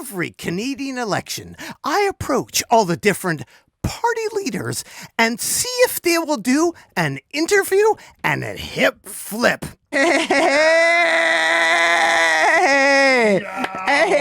every Canadian election, I approach all the different party leaders and see if they will do an interview and a hip flip. Hey,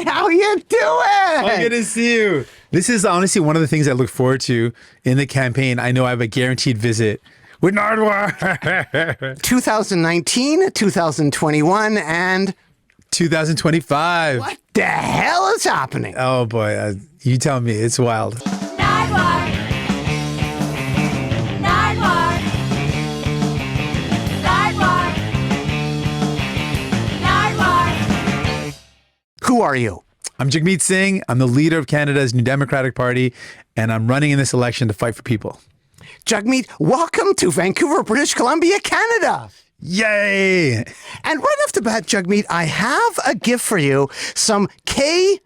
how you doing? Oh, good to see you. This is honestly one of the things I look forward to in the campaign. I know I have a guaranteed visit with Nardwuar. 2019, 2021, and 2025. What the hell is happening? Oh boy, you tell me. It's wild. Nardwuar. Nardwuar. Nardwuar. Nardwuar. Who are you? I'm Jagmeet Singh. I'm the leader of Canada's New Democratic Party, and I'm running in this election to fight for people. Jagmeet, welcome to Vancouver, British Columbia, Canada. Yay! And right off the bat, Jagmeet, I have a gift for you. Some Kanon.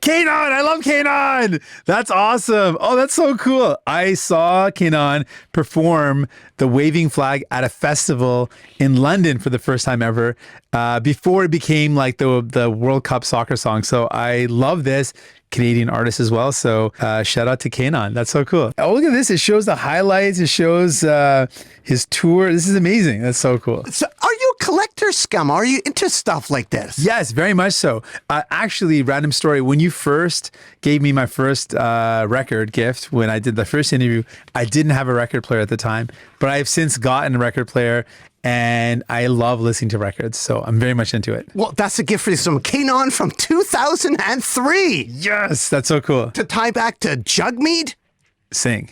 I love Kanon. That's awesome. Oh, that's so cool. I saw Kanon perform the waving flag at a festival in London for the first time ever, before it became like the World Cup soccer song. So I love this. Canadian artist as well. So shout out to Kanon. That's so cool. Oh, look at this. It shows the highlights. It shows his tour. This is amazing. That's so cool. So are you a collector scum? Are you into stuff like this? Yes, very much so. Actually, random story. When you first gave me my first record gift, when I did the first interview, I didn't have a record player at the time, but I've since gotten a record player. And I love listening to records, so I'm very much into it. Well, that's a gift for you. Some Kanon from 2003. Yes, that's so cool. To tie back to Jagmeet Sing.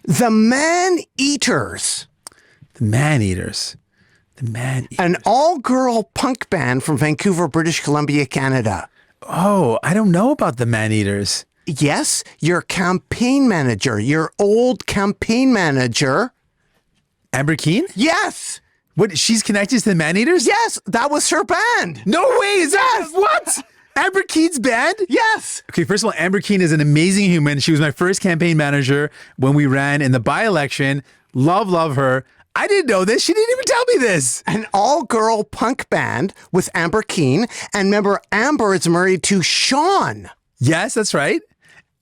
The Man-Eaters. The Man-Eaters. The Man-Eaters. An all-girl punk band from Vancouver, British Columbia, Canada. Oh, I don't know about the Man-Eaters. Yes, your campaign manager, your old campaign manager. Amber Keane? Yes. What? She's connected to the Man-Eaters? Yes, that was her band. No way. Is that what? Amber Keane's band? Yes. Okay, first of all, Amber Keane is an amazing human. She was my first campaign manager when we ran in the by-election. Love her. I didn't know this. She didn't even tell me this. An all-girl punk band with Amber Keane. And remember, Amber is married to Sean. Yes, that's right.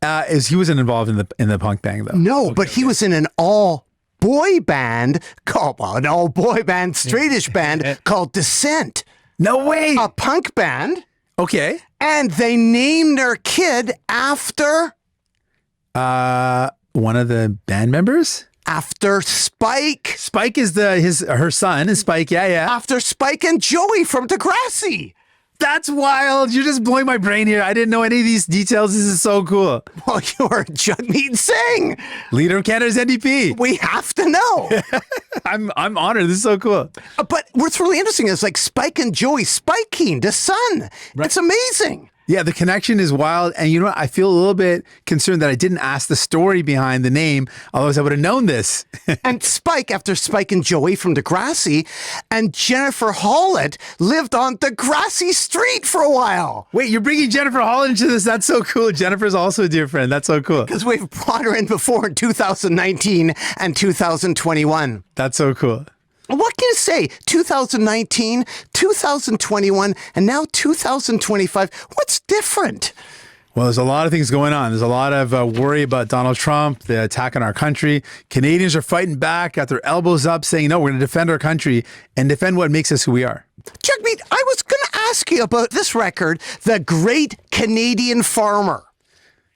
He wasn't involved in the punk band, though. No, but he was in an all-boy band called, well, an all-boy band, straightish band called Descent. No way. A punk band. Okay. And they named their kid after... one of the band members? After Spike. Spike is her son is Spike. Yeah. After Spike and Joey from Degrassi. That's wild. You're just blowing my brain here. I didn't know any of these details. This is so cool. Well, you're Jagmeet Singh, leader of Canada's NDP. We have to know. I'm honored. This is so cool. But what's really interesting is like Spike and Joey, Spike Keane, the son. Right. It's amazing. Yeah, the connection is wild. And you know what? I feel a little bit concerned that I didn't ask the story behind the name. Otherwise, I would have known this. And Spike, after Spike and Joey from Degrassi, and Jennifer Holland lived on Degrassi Street for a while. Wait, you're bringing Jennifer Holland into this? That's so cool. Jennifer's also a dear friend. That's so cool. Because we've brought her in before in 2019 and 2021. That's so cool. What can you say? 2019, 2021, and now 2025. What's different? Well, there's a lot of things going on. There's a lot of worry about Donald Trump, the attack on our country. Canadians are fighting back, got their elbows up, saying, no, we're going to defend our country and defend what makes us who we are. Jagmeet, I was going to ask you about this record, The Great Canadian Farmer.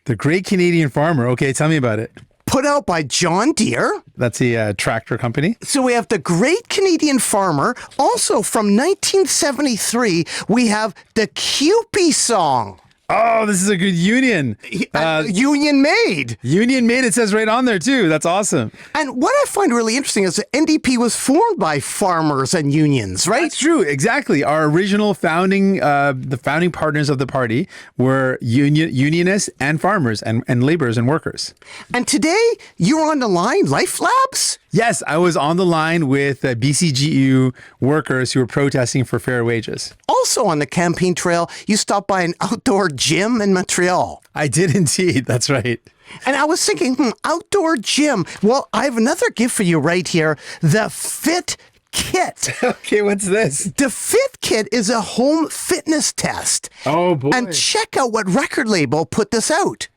The Great Canadian Farmer. Okay, tell me about it. Put out by John Deere. That's the tractor company. So we have The Great Canadian Farmer. Also from 1973, we have the Cupie song. Oh, this is a good union. Union made. Union made, it says right on there too. That's awesome. And what I find really interesting is that NDP was formed by farmers and unions, right? That's true, exactly. Our original the founding partners of the party were unionists and farmers and laborers and workers. And today, you're on the line, Life Labs? Yes, I was on the line with BCGEU workers who were protesting for fair wages. Also on the campaign trail, you stopped by an outdoor gym in Montreal. I did indeed. That's right. And I was thinking, outdoor gym. Well, I have another gift for you right here. The Fit Kit. Okay, what's this? The Fit Kit is a home fitness test. Oh, boy. And check out what record label put this out.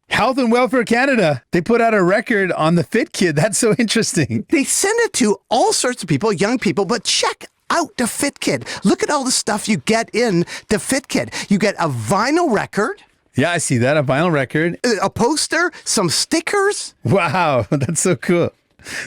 Health and Welfare Canada. They put out a record on the Fit Kit. That's so interesting. They send it to all sorts of people, young people, but check out the Fit Kit. Look at all the stuff you get in the Fit Kit. You get a vinyl record, Yeah, I see that. A vinyl record. a poster, some stickers. Wow, that's so cool.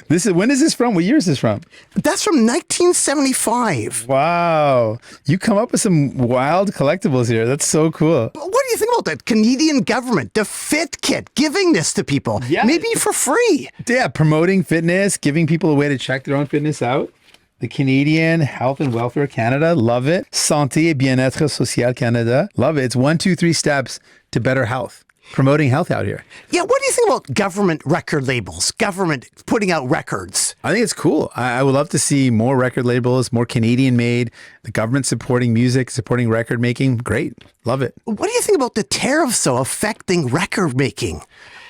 When is this from? What year is this from? That's from 1975. Wow. You come up with some wild collectibles here. That's so cool. What do you think about that? Canadian government, the Fit Kit, giving this to people, Yeah. maybe for free. Yeah, promoting fitness, giving people a way to check their own fitness out. The Canadian Health and Welfare Canada, love it. Santé et Bien-être Social Canada, love it. It's 1, 2, 3 steps to better health. Promoting health out here. Yeah, what do you think about government record labels, government putting out records? I think it's cool. I would love to see more record labels, more Canadian made, the government supporting music, supporting record making. Great. Love it. What do you think about the tariffs, though, affecting record making?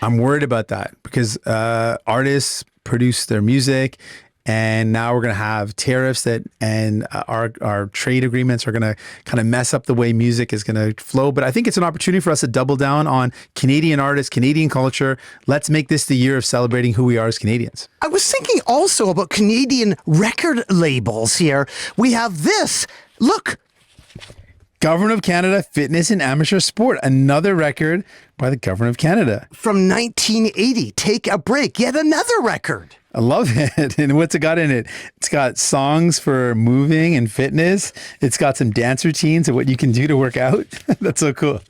I'm worried about that because artists produce their music, and now we're going to have tariffs and our trade agreements are going to kind of mess up the way music is going to flow. But I think it's an opportunity for us to double down on Canadian artists, Canadian culture. Let's make this the year of celebrating who we are as Canadians. I was thinking also about Canadian record labels here. We have this. Look, Government of Canada Fitness and Amateur Sport, another record by the Government of Canada. from 1980, Take a Break, yet another record. I love it. And what's it got in it? It's got songs for moving and fitness. It's got some dance routines of what you can do to work out. That's so cool.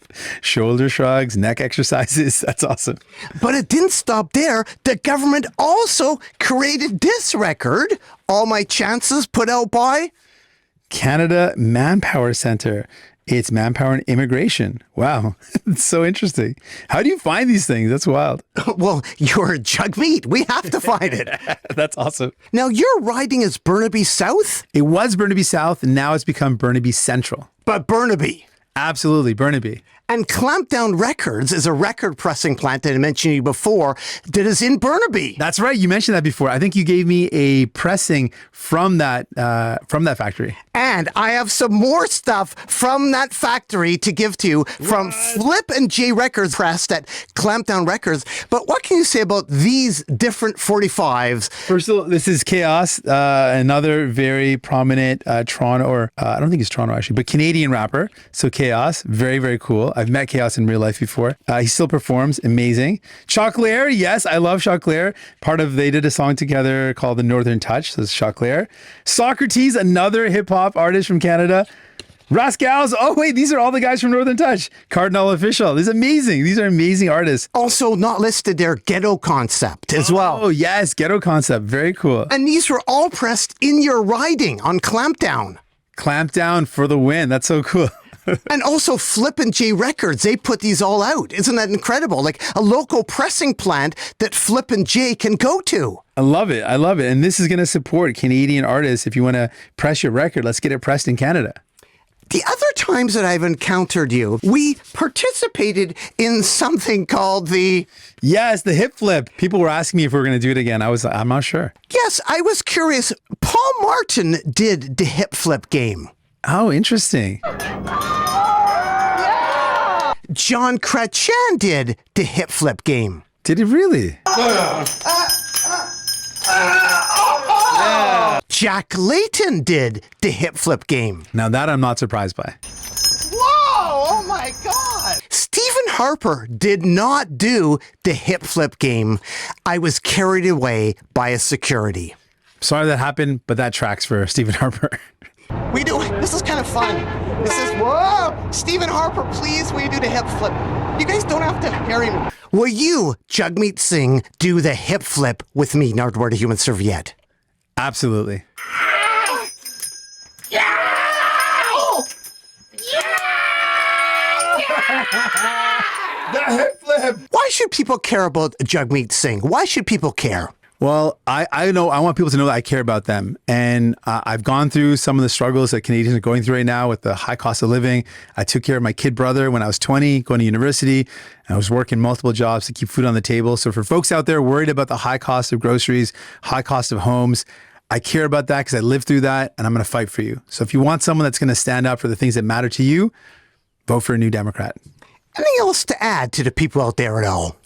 Shoulder shrugs, neck exercises. That's awesome. But it didn't stop there. The government also created this record, All My Chances, put out by... Canada Manpower Center. It's manpower and immigration. Wow. It's so interesting. How do you find these things? That's wild. Well, you're Jagmeet. We have to find it. That's awesome. Now, your riding is Burnaby South, It was Burnaby South, and now it's become Burnaby Central. but Burnaby. Absolutely, Burnaby. And Clampdown Records is a record pressing plant that I mentioned to you before that is in Burnaby. That's right. You mentioned that before. I think you gave me a pressing from that factory. And I have some more stuff from that factory to give to you from Flip and J Records pressed at Clampdown Records. But what can you say about these different 45s? First of all, this is Chaos, another very prominent Toronto, or I don't think he's Toronto actually, but Canadian rapper. So Chaos, very, very cool. I've met Chaos in real life before. He still performs, amazing. Choclair, yes, I love Choclair. They did a song together called The Northern Touch, so it's Choclair. Socrates, another hip hop artist from Canada. Rascals, oh wait, these are all the guys from Northern Touch. Cardinal Official, this is amazing. These are amazing artists. Also not listed there, Ghetto Concept as well. Oh yes, Ghetto Concept, very cool. And these were all pressed in your riding on Clampdown. Clampdown for the win, that's so cool. And also Flip and J Records, they put these all out. Isn't that incredible? Like a local pressing plant that Flip and J can go to. I love it. I love it. And this is going to support Canadian artists. If you want to press your record, let's get it pressed in Canada. The other times that I've encountered you, we participated in something called the... Yes, the hip flip. People were asking me if we were going to do it again. I'm not sure. Yes, I was curious. Paul Martin did the hip flip game. Oh, interesting. John Kretchen did the hip flip game. Did it really? Jack Layton did the hip flip game. Now that I'm not surprised by. Whoa! Oh my God! Stephen Harper did not do the hip flip game. I was carried away by a security. Sorry that happened, but that tracks for Stephen Harper. This is kind of fun. This is, whoa! Stephen Harper, please, will you do the hip flip? You guys don't have to carry me. Will you, Jagmeet Singh, do the hip flip with me, Nardwuar, the Human Serviette? Absolutely. The hip flip. Why should people care about Jagmeet Singh? Why should people care? Well, I know I want people to know that I care about them. And I've gone through some of the struggles that Canadians are going through right now with the high cost of living. I took care of my kid brother when I was 20, going to university. I was working multiple jobs to keep food on the table. So for folks out there worried about the high cost of groceries, high cost of homes, I care about that because I lived through that, and I'm going to fight for you. So if you want someone that's going to stand up for the things that matter to you, vote for a New Democrat. Anything else to add to the people out there at all?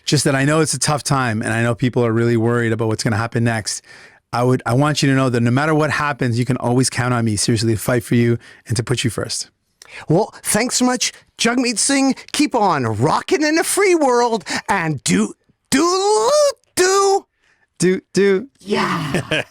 Just that I know it's a tough time, and I know people are really worried about what's going to happen next. I want you to know that no matter what happens, you can always count on me seriously to fight for you and to put you first. Well, thanks so much, Jagmeet Singh. Keep on rocking in the free world and do. Do. Yeah.